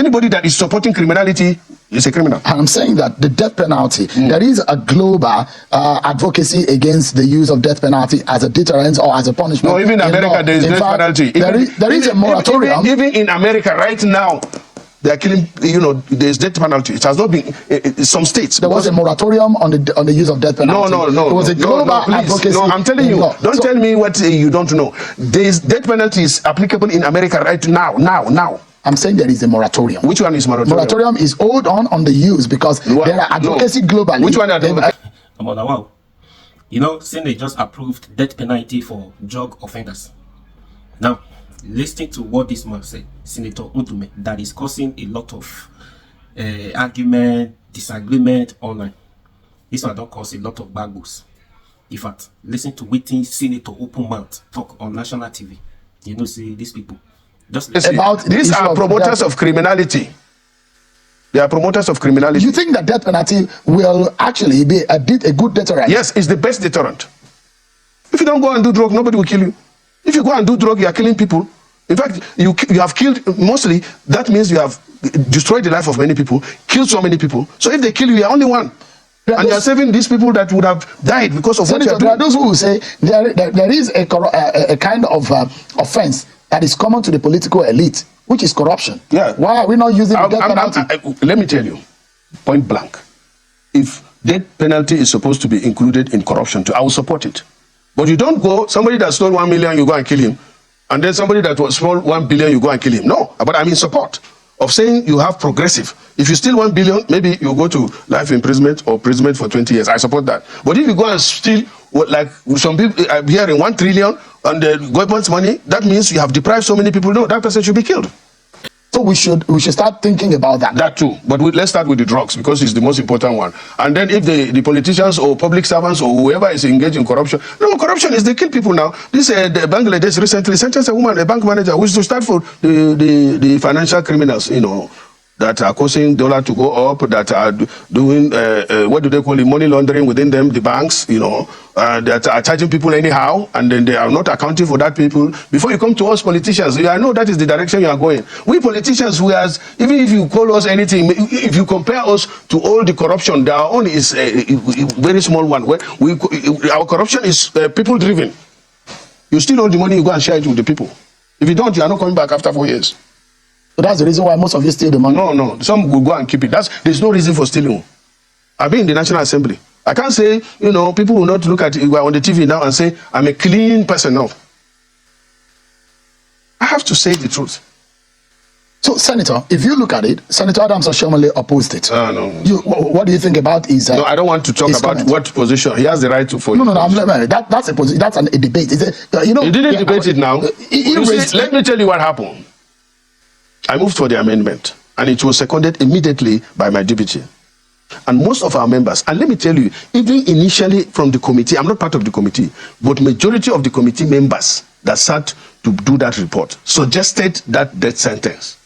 anybody that is supporting criminality is a criminal. I'm saying that the death penalty, there is a global advocacy against the use of death penalty as a deterrent or as a punishment. No, even in America, there is death penalty. There is a moratorium. Even in America right now, they are killing, there's death penalty. It has not been, some states. There was a moratorium on the use of death penalty. No. It was a global advocacy. No, I'm telling you, don't tell me what you don't know. There's death penalty is applicable in America right now. I'm saying there is a moratorium. Which one is moratorium? Moratorium is hold on the use because there are advocacy globally. Which one are they? Wow. Senate just approved death penalty for drug offenders. Now, listening to what this man said, Senator Ndume, that is causing a lot of argument, disagreement online. This one don't cause a lot of bagos. In fact, listen to waiting Senator Open Mouth talk on national TV. See these people. Just about these are promoters of criminality. They are promoters of criminality. You think that death penalty will actually be a good deterrent? Yes, it's the best deterrent. If you don't go and do drug, nobody will kill you. If you go and do drug, you are killing people. In fact, you have killed, mostly, that means you have destroyed the life of many people, killed so many people. So if they kill you, you are only one. And you are saving these people that would have died because of what you are doing. There are those who will say there is a kind of offense that is common to the political elite, which is corruption. Yeah. Why are we not using the death penalty? Let me tell you, point blank. If death penalty is supposed to be included in corruption too, I will support it. But you don't go, somebody that stole 1 million, you go and kill him. And then somebody that stole 1 billion, you go and kill him. No, but I'm in support of saying you have progressive. If you steal 1 billion, maybe you go to life imprisonment or imprisonment for 20 years. I support that. But if you go and steal, like some people here in 1 trillion and government's money, that means you have deprived so many people. No, that person should be killed. So we should start thinking about that. That too. But let's start with the drugs because it's the most important one. And then if the politicians or public servants or whoever is engaged in corruption, no, corruption is they kill people now. This the Bangladesh recently sentenced a woman, a bank manager, who is to start for the financial criminals, that are causing dollar to go up, that are doing, what do they call it, money laundering within them, the banks, that are charging people anyhow, and then they are not accounting for that people. Before you come to us politicians, I know that is the direction you are going. We politicians, even if you call us anything, if you compare us to all the corruption, our own is a very small one. Where our corruption is people-driven. You steal all the money, you go and share it with the people. If you don't, you are not coming back after 4 years. So that's the reason why most of you steal the money. No. Some will go and keep it. There's no reason for stealing. I've been in the National Assembly. I can't say, people will not look at it on the TV now and say, I'm a clean person. No. I have to say the truth. So, Senator, if you look at it, Senator Adams Oshomole opposed it. No. What do you think about his No, I don't want to talk about what position. He has the right to for. No. That's a position. That's a debate. He didn't debate it now. Let me tell you what happened. I moved for the amendment, and it was seconded immediately by my deputy. And most of our members, and let me tell you, even initially from the committee, I'm not part of the committee, but majority of the committee members that sat to do that report suggested that death sentence.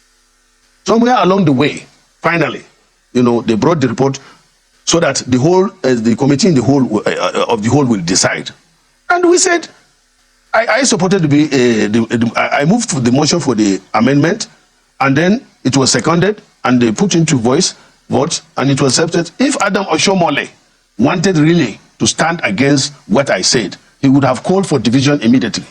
Somewhere along the way, finally, they brought the report so that the committee in the whole of the whole will decide. And we said, I supported I moved for the motion for the amendment, and then it was seconded, and they put into vote, and it was accepted. If Adam Oshomole wanted really to stand against what I said, he would have called for division immediately.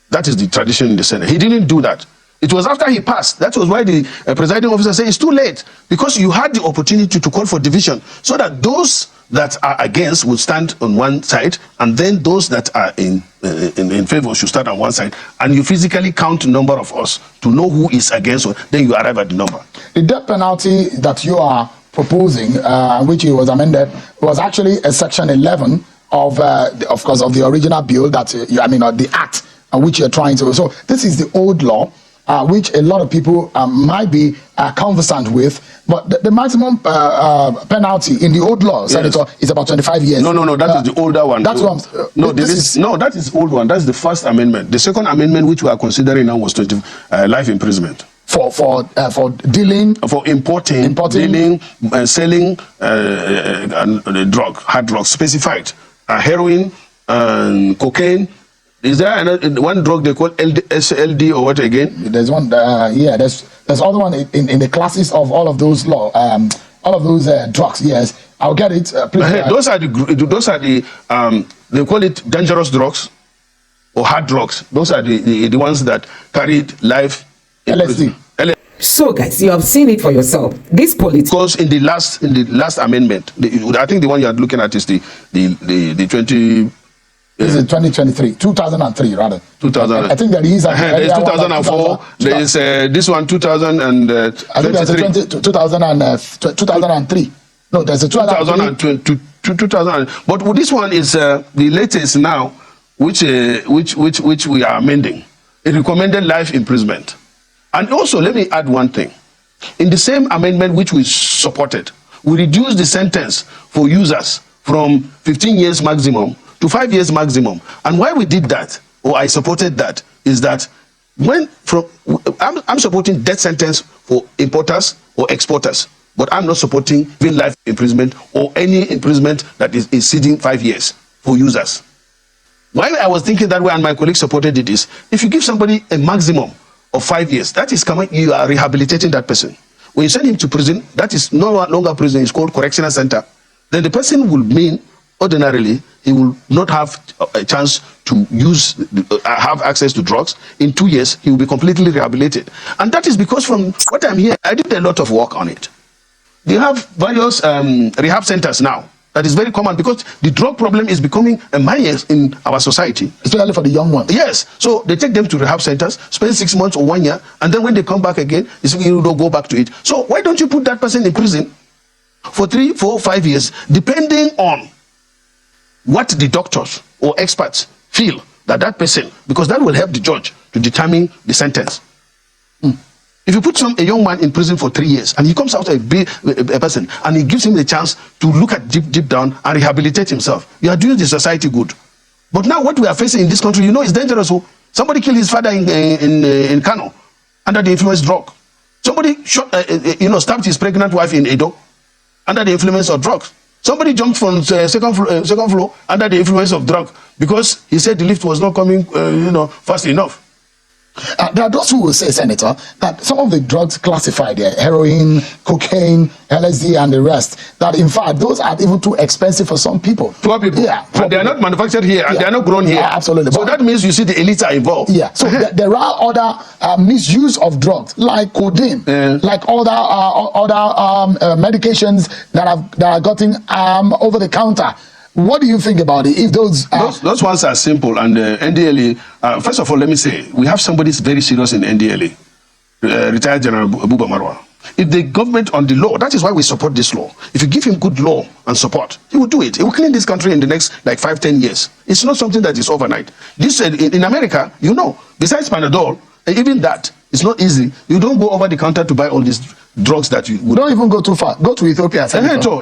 That is the tradition in the Senate. He didn't do that. It was after he passed. That was why the presiding officer said it's too late, because you had the opportunity to call for division so that those that are against will stand on one side, and then those that are in favor should stand on one side, and you physically count the number of us to know who is against, then you arrive at the number. The death penalty that you are proposing, which was amended, was actually a section 11 of course, of the original bill that the act which you're trying to. So this is the old law, which a lot of people might be conversant with, but the maximum penalty in the old law, Senator, is about 25 years. No, that is the older one. That's what that is old one. That's the first amendment. The second amendment, which we are considering now, was life imprisonment. For dealing, for importing, dealing, selling hard drugs, specified heroin, cocaine, Is there one drug they call SLD or what again? There's one. Yeah, there's other one in the classes of all of those all of those drugs. Yes, I'll get it. Please, those are the they call it dangerous drugs or hard drugs. Those are the ones that carried life. LSD. So, guys, you have seen it for yourself. This because in the last amendment, I think the one you are looking at is the 20. This is 2023, 2003 rather. 2000. I think there is. There is 2004. There is this one 2000 and. I think there's a 2003. No, there's a 2003. 2000. But this one is the latest now, which we are amending. It recommended life imprisonment. And also, let me add one thing. In the same amendment which we supported, we reduced the sentence for users from 15 years maximum to 5 years maximum. And why we did that, or I supported that, is that I'm supporting death sentence for importers or exporters, but I'm not supporting even life imprisonment or any imprisonment that is exceeding 5 years for users. Why I was thinking that way and my colleagues supported it is, if you give somebody a maximum of 5 years, that is coming, you are rehabilitating that person. When you send him to prison, that is no longer prison, it's called correctional center. Then the person will mean, ordinarily, he will not have a chance to have access to drugs. In 2 years, he will be completely rehabilitated. And that is because from what I'm hearing, I did a lot of work on it. They have various rehab centers now. That is very common because the drug problem is becoming a menace in our society. Especially for the young ones. Yes. So they take them to rehab centers, spend 6 months or 1 year, and then when they come back again, you don't go back to it. So why don't you put that person in prison for 3, 4, 5 years, depending on what the doctors or experts feel that person, because that will help the judge to determine the sentence. If you put a young man in prison for 3 years and he comes out a person and he gives him the chance to look at deep down and rehabilitate himself, you are doing the society good. But now what we are facing in this country, is dangerous. Somebody killed his father in Kano under the influence of drug. Somebody stabbed his pregnant wife in Edo under the influence of drugs. Somebody jumped from second floor under the influence of drug because he said the lift was not coming fast enough. There are those who will say, Senator, that some of the drugs classified there, heroin, cocaine, LSD, and the rest, that in fact those are even too expensive for some people. Poor people. Yeah. But they are not manufactured here and they are not grown here. Absolutely. So that means you see the elites are involved. Yeah. So there are other misuse of drugs like codeine, like other medications that are gotten over the counter. What do you think about it? If those ones are simple, and NDLA. First of all, let me say we have somebody very serious in NDLA, retired General Buba Marwa. If the government on the law, that is why we support this law. If you give him good law and support, he will do it. He will clean this country in the next 5-10 years. It's not something that is overnight. This in America, besides Panadol, and even that, it's not easy. You don't go over the counter to buy all these drugs that you would. Don't even go too far. Go to Ethiopia.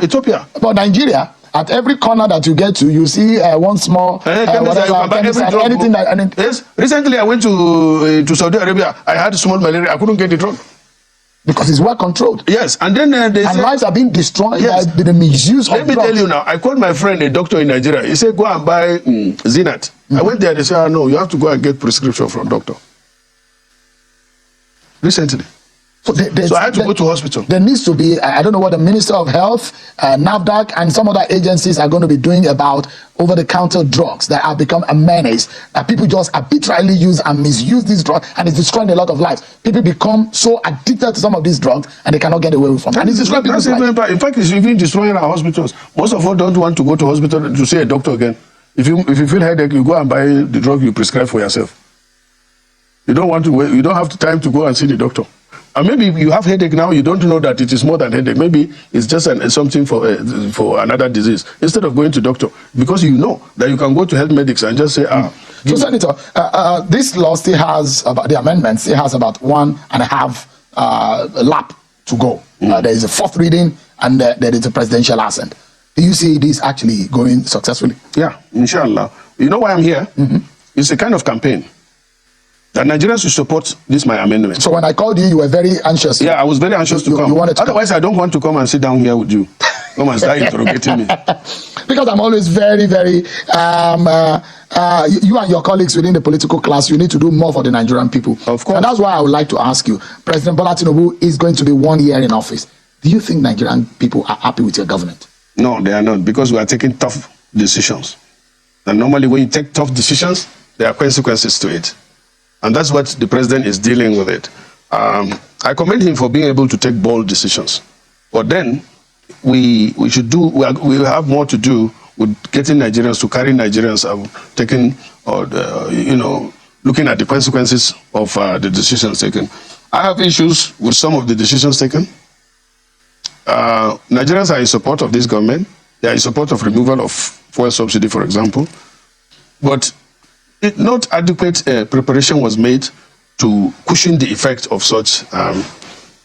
Ethiopia. But Nigeria, at every corner that you get to, you see one small anything that. Yes. Recently, I went to Saudi Arabia. I had small malaria. I couldn't get the drug because it's well controlled. Yes, and then lives are being destroyed by the misuse of drugs. Let me tell you now. I called my friend, a doctor in Nigeria. He said, "Go and buy Zenat." I went there. They said, "No, you have to go and get prescription from doctor." Recently. So I had to go to hospital. There needs to be, I don't know what the Minister of Health, NAFDAC, and some other agencies are going to be doing about over-the-counter drugs that have become a menace, that people just arbitrarily use and misuse these drugs, and it's destroying a lot of lives. People become so addicted to some of these drugs, and they cannot get away from it. And it's destroying people's lives. In fact, it's even destroying our hospitals. Most of us don't want to go to hospital to see a doctor again. If you feel headache, you go and buy the drug you prescribe for yourself. You don't want to wait. You don't have the time to go and see the doctor. And maybe you have headache now, you don't know that it is more than headache. Maybe it's just something for another disease. Instead of going to doctor, because you know that you can go to health medics and just say, So, Senator, this law still has, the amendment still has about 1.5 lap to go. There is a fourth reading and there is a presidential assent. Do you see this actually going successfully? Yeah, inshallah. You know why I'm here? It's a kind of campaign that Nigerians should support my amendment. So when I called you, you were very anxious. Yeah, I was very anxious to come. Otherwise, I don't want to come and sit down here with you. Come and start interrogating me. Because I'm always very, very, you and your colleagues within the political class, you need to do more for the Nigerian people. Of course. And that's why I would like to ask you, President Bola Tinubu is going to be 1 year in office. Do you think Nigerian people are happy with your government? No, they are not, because we are taking tough decisions. And normally when you take tough decisions, there are consequences to it. And that's what the president is dealing with it. I commend him for being able to take bold decisions. But then we have more to do with getting Nigerians to carry Nigerians taking, or looking at the consequences of the decisions taken. I have issues with some of the decisions taken. Nigerians are in support of this government. They are in support of removal of fuel subsidy, for example. But not adequate preparation was made to cushion the effect of such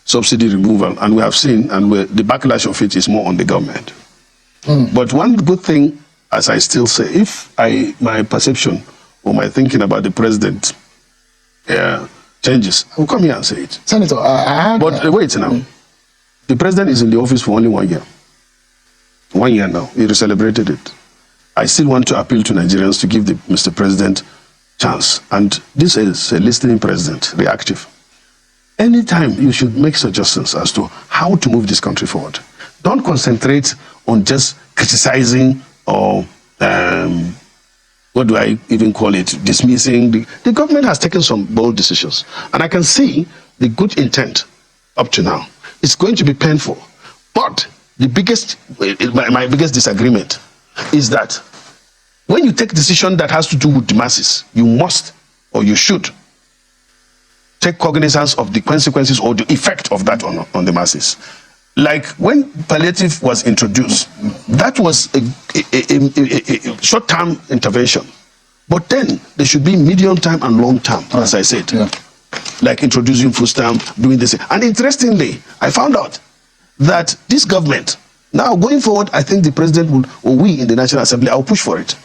subsidy removal. And we have seen, and the backlash of it is more on the government. But one good thing, as I still say, if my perception or my thinking about the president changes, I will come here and say it. Senator, but wait now. The president is in the office for only 1 year. 1 year now. He celebrated it. I still want to appeal to Nigerians to give Mr. President chance. And this is a listening president, reactive. Anytime you should make suggestions as to how to move this country forward. Don't concentrate on just criticizing or, what do I even call it, dismissing. The government has taken some bold decisions. And I can see the good intent up to now. It's going to be painful. But the biggest, my biggest disagreement is that when you take a decision that has to do with the masses, you must or you should take cognizance of the consequences or the effect of that on the masses. Like when palliative was introduced, that was a short-term intervention. But then there should be medium-term and long-term, as I said. Yeah. Like introducing food stamp, doing this. And interestingly, I found out that this government, now going forward, I think the president will, or we in the National Assembly, I'll push for it.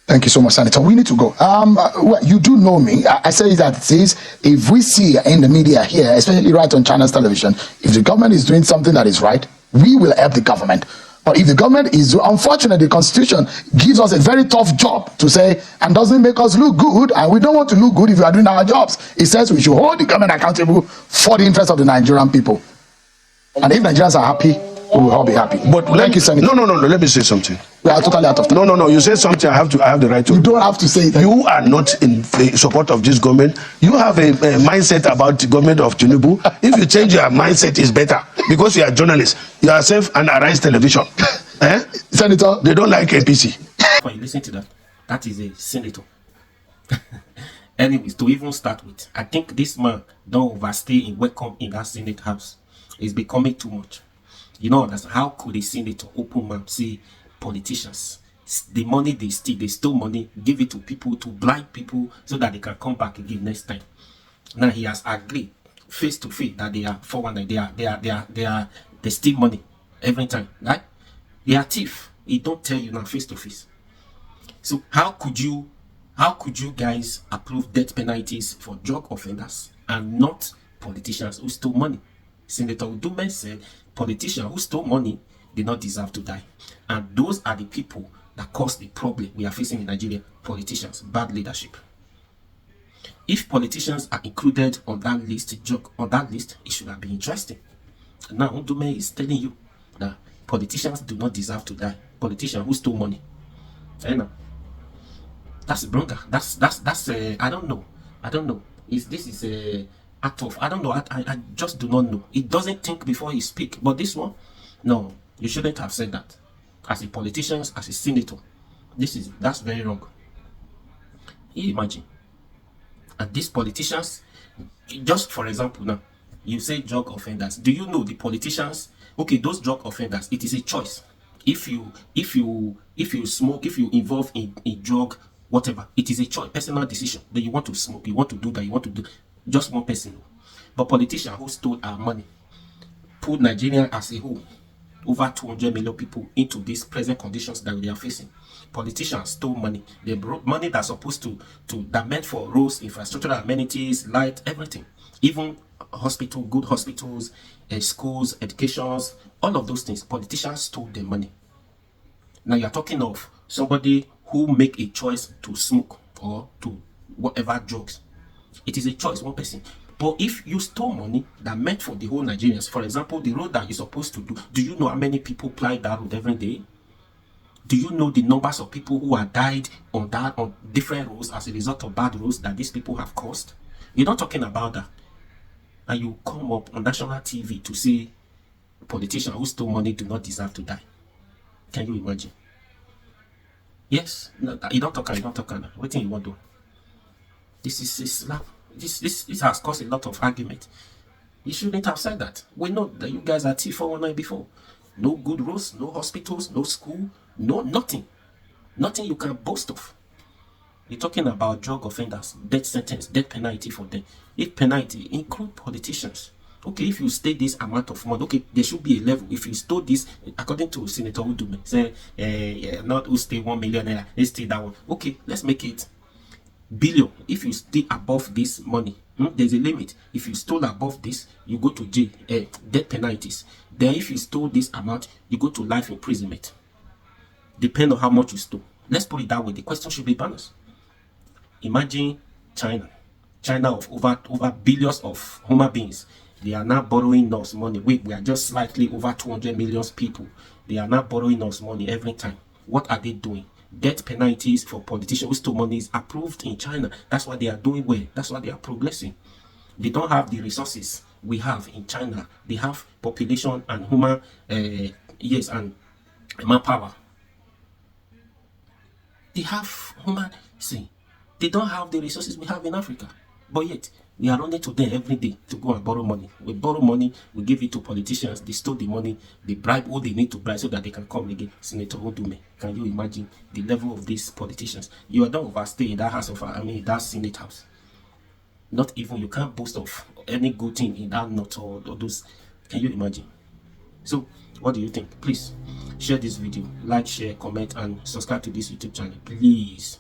Thank you so much, Senator. We need to go. Well, you do know me. I say that it says, if we see in the media here, especially right on China's television, if the government is doing something that is right, we will help the government. But if the government is, unfortunately, the Constitution gives us a very tough job to say, and doesn't make us look good, and we don't want to look good if we are doing our jobs. It says we should hold the government accountable for the interests of the Nigerian people. And if Nigerians are happy, we will all be happy. But thank you, Senator. No. Let me say something. We are totally out of time. No. You say something. I have the right to. You don't have to say that. You are not in support of this government. You have a mindset about the government of Tinubu. If you change your mindset, it's better because you are journalist. You are self and Arise Television. Senator, they don't like APC. When you listen to that, that is a senator. Anyways, to even start with, I think this man don't overstay in welcome in that Senate house. It's becoming too much. You know, that's how could a senator open mouth say politicians, the money they steal, they stole money, give it to people, to blind people, so that they can come back again next time. Now he has agreed face to face that they are 419, they steal money every time, right? They are thief. He don't tell you now face to face. So how could you guys approve death penalties for drug offenders and not politicians who stole money? Senator Ndume said politicians who stole money did not deserve to die. And those are the people that cause the problem we are facing in Nigeria. Politicians, bad leadership. If politicians are included on that list, it should have been interesting. Now Ndume is telling you that politicians do not deserve to die. Politicians who stole money. That's bronca. That's I don't know. This is a act of, I don't know. I just do not know. He doesn't think before he speak. But this one, no, you shouldn't have said that. As a politician, as a senator, that's very wrong. You imagine. And these politicians, just for example now, you say drug offenders. Do you know the politicians? Okay, those drug offenders, it is a choice. If you smoke, if you involve in drug, whatever, it is a choice, personal decision that you want to smoke, you want to do that, you want to do. Just one person. But politicians who stole our money, put Nigeria as a whole, over 200 million people, into these present conditions that we are facing. Politicians stole money. They brought money that's supposed that meant for roads, infrastructure, amenities, light, everything. Even hospital, good hospitals, schools, educations, all of those things, politicians stole the money. Now you're talking of somebody who make a choice to smoke or to whatever drugs. It is a choice, one person. But if you stole money that meant for the whole Nigerians, for example, the road that you're supposed to do you know how many people ply that road every day? Do you know the numbers of people who have died on different roads as a result of bad roads that these people have caused? You're not talking about that. And you come up on national TV to say politicians who stole money do not deserve to die. Can you imagine? Yes, no, you don't talk. What do you want to do? This is a slap. This has caused a lot of argument. You shouldn't have said that. We know that you guys are T419 before. No good roads, no hospitals, no school, no nothing. Nothing you can boast of. You're talking about drug offenders, death sentence, death penalty for them. If penalty include politicians. Okay, if you stay this amount of money, okay, there should be a level. If you stole this, according to Senator Ndume, say, not who stay 1 million naira, let's stay that one. Okay, let's make it billion. If you stay above this money, there's a limit. If you stole above this, you go to jail, death penalties. Then if you stole this amount, you go to life imprisonment. Depend on how much you stole. Let's put it that way. The question should be balanced. Imagine China of over billions of human beings. They are now borrowing us money. We are just slightly over 200 million people. They are now borrowing us money every time. What are they doing? Death penalties for politicians who stole money is approved in China. That's why they are doing well. That's why they are progressing. They don't have the resources we have in China. They have population and human, and manpower. They have human, they don't have the resources we have in Africa. But yet, we are running to them every day to go and borrow money. We borrow money, we give it to politicians, they stole the money, they bribe all they need to bribe so that they can come again. Senator Ndume, can you imagine the level of these politicians? You are not overstaying that house of, that Senate house. Not even, you can't boast of any good thing in that note or those. Can you imagine? So, what do you think? Please, share this video, like, share, comment, and subscribe to this YouTube channel, please.